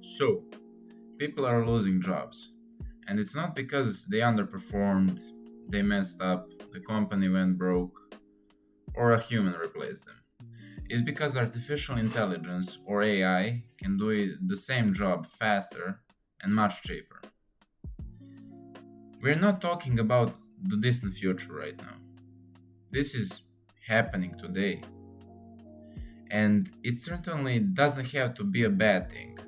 So, people are losing jobs. And it's not because they underperformed, they messed up, the company went broke, or a human replaced them. It's because artificial intelligence, or AI, can do the same job faster and much cheaper. We're not talking about the distant future right now. This is happening today. And it certainly doesn't have to be a bad thing.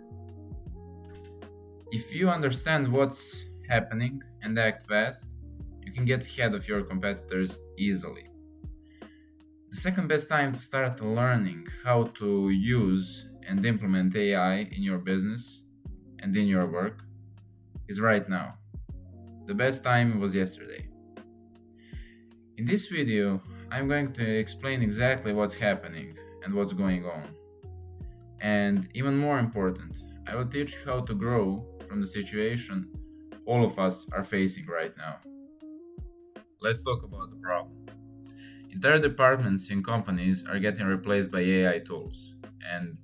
If you understand what's happening and act fast, you can get ahead of your competitors easily. The second best time to start learning how to use and implement AI in your business and in your work is right now. The best time was yesterday. In this video, I'm going to explain exactly what's happening and what's going on. And even more important, I will teach you how to grow from the situation all of us are facing right now. Let's talk about the problem. Entire departments in companies are getting replaced by AI tools, and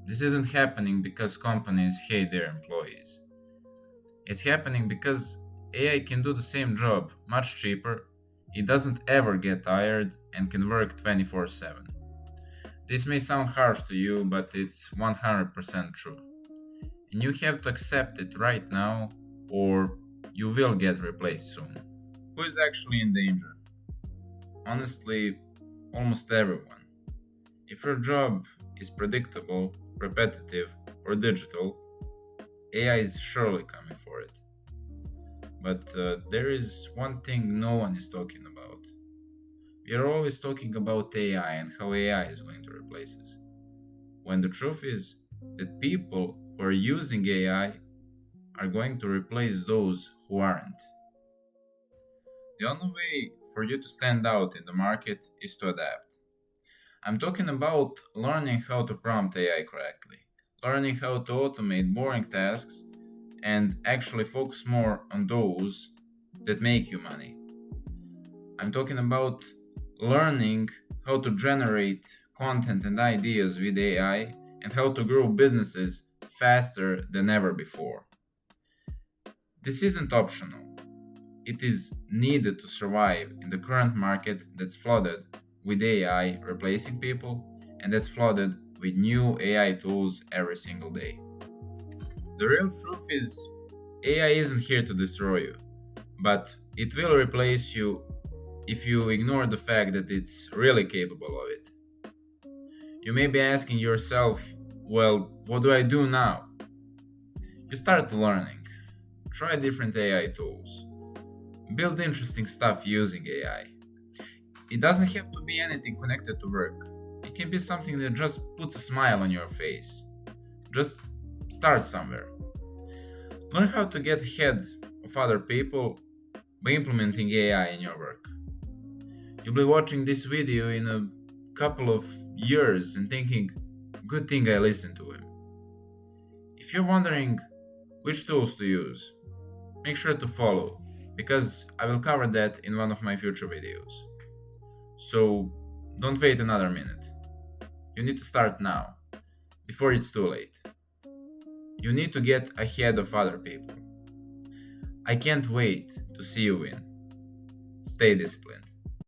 this isn't happening because companies hate their employees. It's happening because AI can do the same job much cheaper, it doesn't ever get tired, and can work 24/7. This may sound harsh to you, but it's 100% true. And you have to accept it right now, or you will get replaced soon. Who is actually in danger? Honestly, almost everyone. If your job is predictable, repetitive, or digital, AI is surely coming for it. But there is one thing no one is talking about. We are always talking about AI and how AI is going to replace us. When the truth is that people who are using AI are going to replace those who aren't. The only way for you to stand out in the market is to adapt. I'm talking about learning how to prompt AI correctly, learning how to automate boring tasks, and actually focus more on those that make you money. I'm talking about learning how to generate content and ideas with AI and how to grow businesses faster than ever before. This isn't optional. It is needed to survive in the current market that's flooded with AI replacing people and that's flooded with new AI tools every single day. The real truth is AI isn't here to destroy you, but it will replace you if you ignore the fact that it's really capable of it. You may be asking yourself, well, what do I do now? You start learning. Try different AI tools. Build interesting stuff using AI. It doesn't have to be anything connected to work. It can be something that just puts a smile on your face. Just start somewhere. Learn how to get ahead of other people by implementing AI in your work. You'll be watching this video in a couple of years and thinking, good thing I listened to him. If you're wondering which tools to use, make sure to follow, because I will cover that in one of my future videos. So don't wait another minute. You need to start now, before it's too late. You need to get ahead of other people. I can't wait to see you win. Stay disciplined.